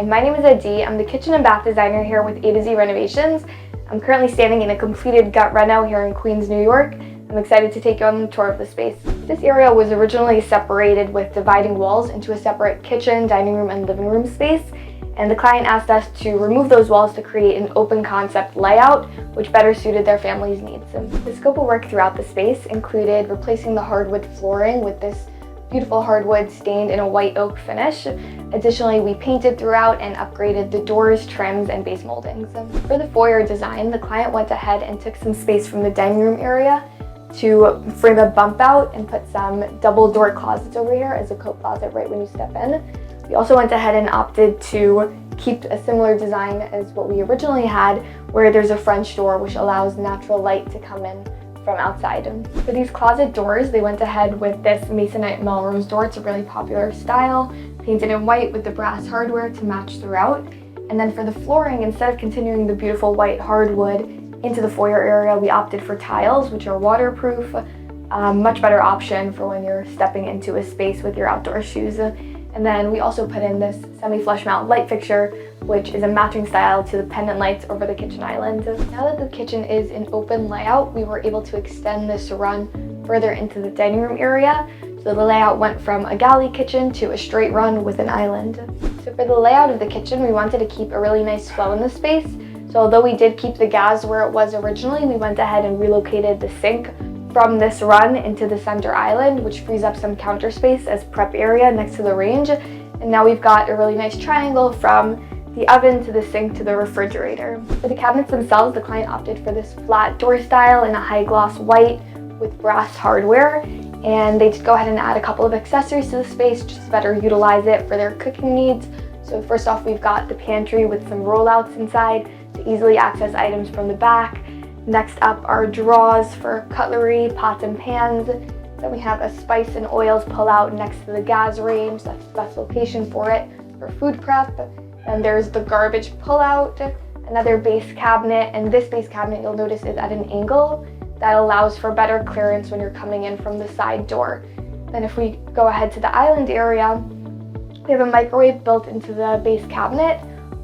my name is Adi. I'm the kitchen and bath designer here with ATOZ Renovations. I'm currently standing in a completed gut reno here in Queens, New York. I'm excited to take you on the tour of the space. This area was originally separated with dividing walls into a separate kitchen, dining room, and living room space. And the client asked us to remove those walls to create an open concept layout, which better suited their family's needs. The scope of work throughout the space included replacing the hardwood flooring with this beautiful hardwood stained in a white oak finish. Additionally, we painted throughout and upgraded the doors, trims, and base moldings. For the foyer design, the client went ahead and took some space from the dining room area to frame a bump out and put some double door closets over here as a coat closet right when you step in. We also went ahead and opted to keep a similar design as what we originally had, where there's a French door which allows natural light to come in from outside. For these closet doors, they went ahead with this masonite Melrose door. It's a really popular style, painted in white with the brass hardware to match throughout. And then for the flooring, instead of continuing the beautiful white hardwood into the foyer area, we opted for tiles, which are waterproof, much better option for when you're stepping into a space with your outdoor shoes. And then we also put in this semi-flush mount light fixture, which is a matching style to the pendant lights over the kitchen island. Now that the kitchen is an open layout, we were able to extend this run further into the dining room area. So the layout went from a galley kitchen to a straight run with an island. So for the layout of the kitchen, we wanted to keep a really nice flow in the space. So although we did keep the gas where it was originally, we went ahead and relocated the sink from this run into the center island, which frees up some counter space as prep area next to the range. And now we've got a really nice triangle from the oven to the sink to the refrigerator. For the cabinets themselves, the client opted for this flat door style in a high gloss white with brass hardware. And they did go ahead and add a couple of accessories to the space just to better utilize it for their cooking needs. So first off, we've got the pantry with some rollouts inside to easily access items from the back. Next up are drawers for cutlery, pots and pans. Then we have a spice and oils pull out next to the gas range. That's the best location for it for food prep. And there's the garbage pull out, another base cabinet. And this base cabinet, you'll notice, is at an angle that allows for better clearance when you're coming in from the side door. Then if we go ahead to the island area, we have a microwave built into the base cabinet,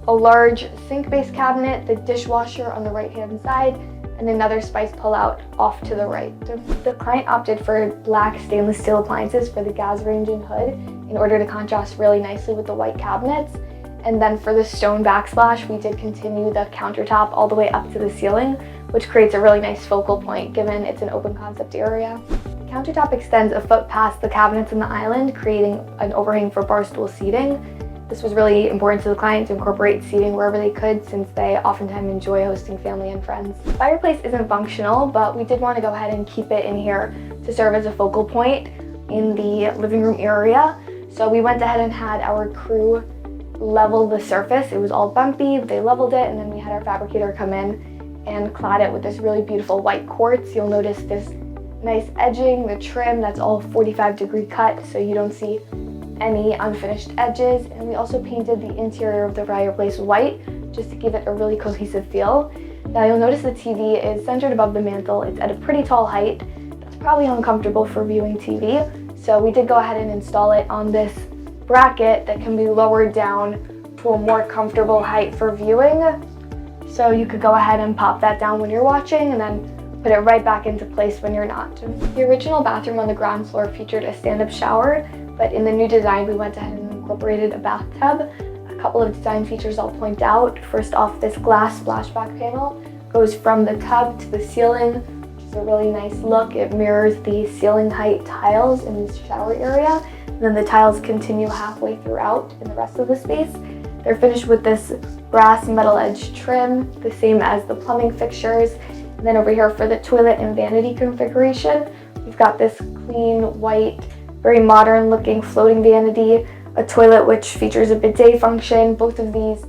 a large sink base cabinet, the dishwasher on the right hand side, and another spice pull-out off to the right. The client opted for black stainless steel appliances for the gas range and hood in order to contrast really nicely with the white cabinets. And then for the stone backsplash, we did continue the countertop all the way up to the ceiling, which creates a really nice focal point given it's an open concept area. The countertop extends a foot past the cabinets in the island, creating an overhang for bar stool seating. This was really important to the client to incorporate seating wherever they could, since they oftentimes enjoy hosting family and friends. The fireplace isn't functional, but we did want to go ahead and keep it in here to serve as a focal point in the living room area. So we went ahead and had our crew level the surface. It was all bumpy, they leveled it, and then we had our fabricator come in and clad it with this really beautiful white quartz. You'll notice this nice edging, the trim, that's all 45-degree cut, so you don't see any unfinished edges. And we also painted the interior of the fireplace white just to give it a really cohesive feel. Now you'll notice the TV is centered above the mantle. It's at a pretty tall height. That's probably uncomfortable for viewing TV. So we did go ahead and install it on this bracket that can be lowered down to a more comfortable height for viewing. So you could go ahead and pop that down when you're watching and then put it right back into place when you're not. The original bathroom on the ground floor featured a stand-up shower, but in the new design, we went ahead and incorporated a bathtub. A couple of design features I'll point out. First off, this glass splashback panel goes from the tub to the ceiling, which is a really nice look. It mirrors the ceiling height tiles in the shower area. And then the tiles continue halfway throughout in the rest of the space. They're finished with this brass metal edge trim, the same as the plumbing fixtures. And then over here for the toilet and vanity configuration, we've got this clean white, very modern looking floating vanity, a toilet which features a bidet function. Both of these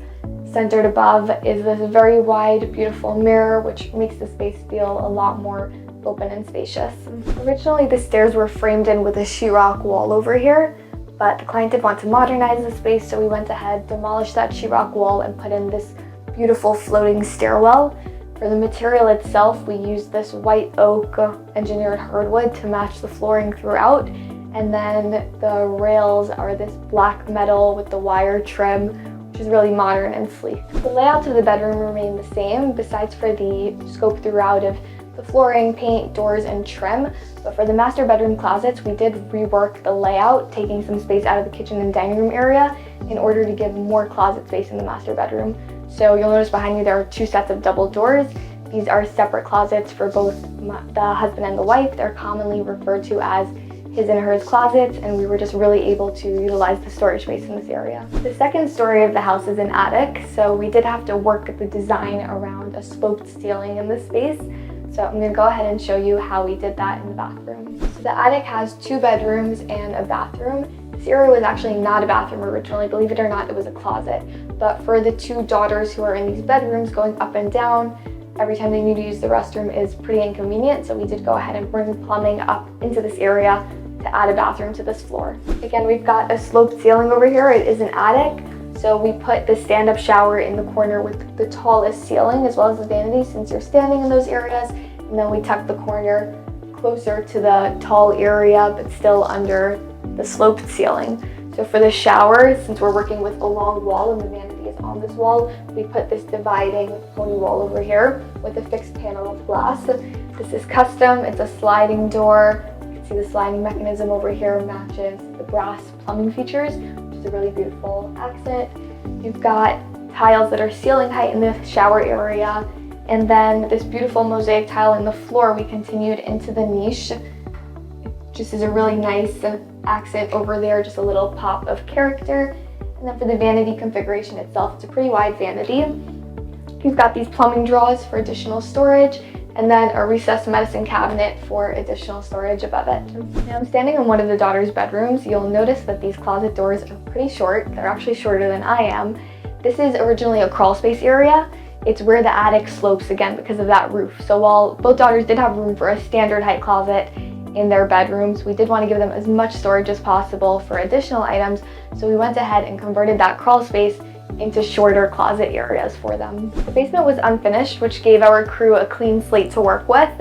centered above is this very wide, beautiful mirror, which makes the space feel a lot more open and spacious. Originally, the stairs were framed in with a sheetrock wall over here, but the client did want to modernize the space, so we went ahead, demolished that sheetrock wall, and put in this beautiful floating stairwell. For the material itself, we used this white oak engineered hardwood to match the flooring throughout. And then the rails are this black metal with the wire trim, which which is really modern and sleek. The layouts of the bedroom remain the same, besides for the scope throughout of the flooring, paint, doors, and trim. But for the master bedroom closets, we did rework the layout, taking some space out of the kitchen and dining room area in order to give more closet space in the master bedroom. So you'll notice behind me there are 2 sets of double doors. These are separate closets for both the husband and the wife. They're commonly referred to as his and hers closets, and we were just really able to utilize the storage space in this area. The second story of the house is an attic, so we did have to work the design around a sloped ceiling in this space. So I'm going to go ahead and show you how we did that in the bathroom. So the attic has 2 bedrooms and a bathroom. This area was actually not a bathroom originally, believe it or not, it was a closet. But for the 2 daughters who are in these bedrooms, going up and down every time they need to use the restroom is pretty inconvenient, so we did go ahead and bring plumbing up into this area to add a bathroom to this floor. Again, we've got a sloped ceiling over here. It is an attic, so we put the stand-up shower in the corner with the tallest ceiling as well as the vanity, since you're standing in those areas, and then we tucked the corner closer to the tall area but still under the sloped ceiling. So for the shower, since we're working with a long wall and the vanity is on this wall, we put this dividing pony wall over here with a fixed panel of glass. This is custom, it's a sliding door. You can see the sliding mechanism over here matches the brass plumbing features, which is a really beautiful accent. You've got tiles that are ceiling height in the shower area, and then this beautiful mosaic tile in the floor. We continued into the niche. Just is a really nice accent over there, just a little pop of character. And then for the vanity configuration itself, it's a pretty wide vanity. You've got these plumbing drawers for additional storage, and then a recessed medicine cabinet for additional storage above it. Now I'm standing in one of the daughters' bedrooms. You'll notice that these closet doors are pretty short. They're actually shorter than I am. This is originally a crawl space area. It's where the attic slopes again because of that roof. So while both daughters did have room for a standard height closet in their bedrooms, we did want to give them as much storage as possible for additional items, so we went ahead and converted that crawl space into shorter closet areas for them. The basement was unfinished, which gave our crew a clean slate to work with.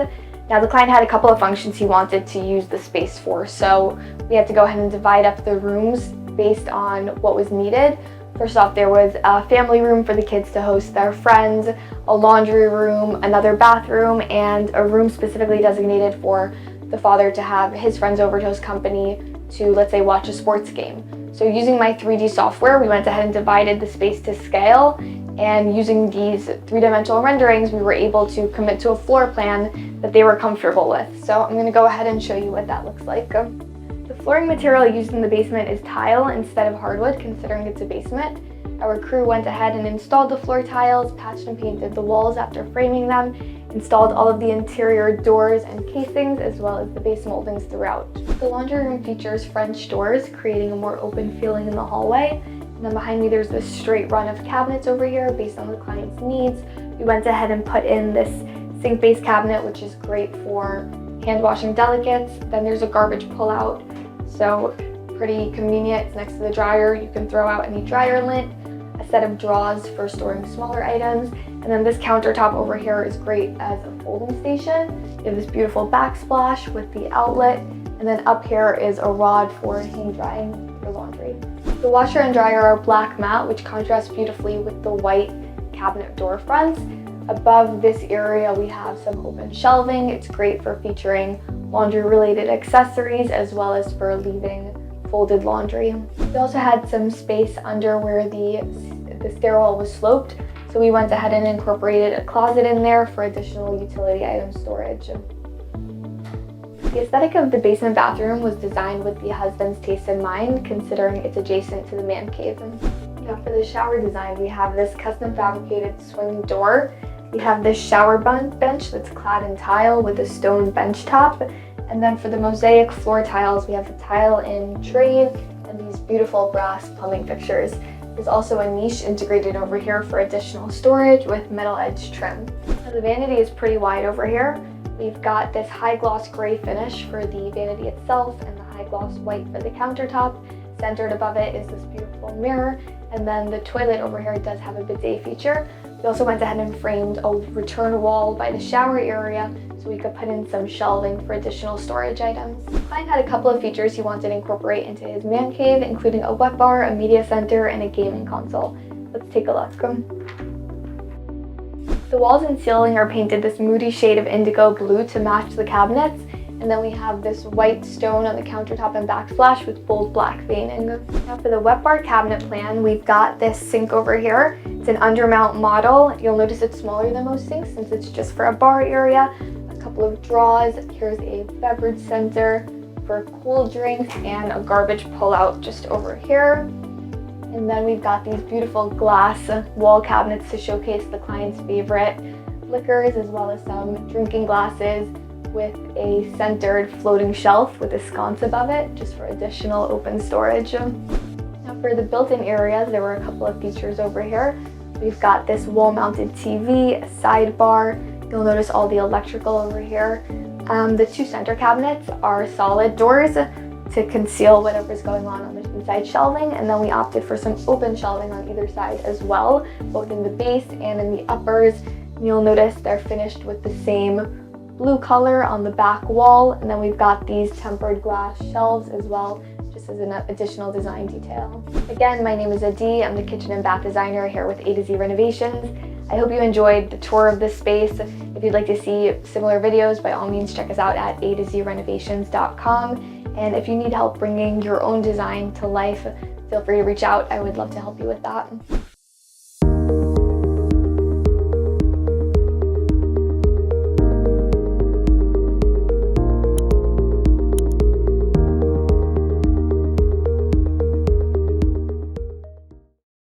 Now the client had a couple of functions he wanted to use the space for, so we had to go ahead and divide up the rooms based on what was needed. First off, there was a family room for the kids to host their friends, a laundry room, another bathroom, and a room specifically designated for the father to have his friends over to his company to, let's say, watch a sports game. So using my 3D software, we went ahead and divided the space to scale, and using these 3-dimensional renderings, we were able to commit to a floor plan that they were comfortable with. So I'm going to go ahead and show you what that looks like. The flooring material used in the basement is tile instead of hardwood, considering it's a basement. Our crew went ahead and installed the floor tiles, patched and painted the walls after framing them, installed all of the interior doors and casings, as well as the base moldings throughout. The laundry room features French doors, creating a more open feeling in the hallway. And then behind me there's this straight run of cabinets over here based on the client's needs. We went ahead and put in this sink-based cabinet, which is great for hand washing delicates. Then there's a garbage pullout, so pretty convenient. It's next to the dryer. You can throw out any dryer lint, a set of drawers for storing smaller items, and then this countertop over here is great as a folding station. You have this beautiful backsplash with the outlet, and then up here is a rod for hang drying your laundry. The washer and dryer are black matte, which contrasts beautifully with the white cabinet door fronts. Above this area we have some open shelving. It's great for featuring laundry related accessories as well as for leaving folded laundry. We also had some space under where the stairwell was sloped, so we went ahead and incorporated a closet in there for additional utility item storage. The aesthetic of the basement bathroom was designed with the husband's taste in mind, considering it's adjacent to the man cave. Now for the shower design, we have this custom fabricated swing door. We have this shower bench that's clad in tile with a stone bench top. And then for the mosaic floor tiles, we have the tile in drain and these beautiful brass plumbing fixtures. There's also a niche integrated over here for additional storage with metal edge trim. Now the vanity is pretty wide over here. We've got this high gloss gray finish for the vanity itself and the high gloss white for the countertop. Centered above it is this beautiful mirror, and then the toilet over here does have a bidet feature. We also went ahead and framed a return wall by the shower area so we could put in some shelving for additional storage items. The client had a couple of features he wanted to incorporate into his man cave, including a wet bar, a media center, and a gaming console. The Let's take a look. The walls and ceiling are painted this moody shade of indigo blue to match the cabinets. And then we have this white stone on the countertop and backsplash with bold black veining. Now for the wet bar cabinet plan, we've got this sink over here. It's an undermount model. You'll notice it's smaller than most sinks since it's just for a bar area. A couple of drawers. Here's a beverage center for cool drinks and a garbage pullout just over here. And then we've got these beautiful glass wall cabinets to showcase the client's favorite liquors, as well as some drinking glasses with a centered floating shelf with a sconce above it, just for additional open storage. Now for the built-in areas, there were a couple of features over here. We've got this wall-mounted TV, a sidebar. You'll notice all the electrical over here. The two center cabinets are solid doors to conceal whatever's going on the inside shelving, and then we opted for some open shelving on either side as well, both in the base and in the uppers. And you'll notice they're finished with the same blue color on the back wall, and then we've got these tempered glass shelves as well, just as an additional design detail. Again, my name is Adi. I'm the kitchen and bath designer here with ATOZ Renovations. I hope you enjoyed the tour of this space. If you'd like to see similar videos, by all means check us out at atozrenovations.com. And if you need help bringing your own design to life, feel free to reach out. I would love to help you with that.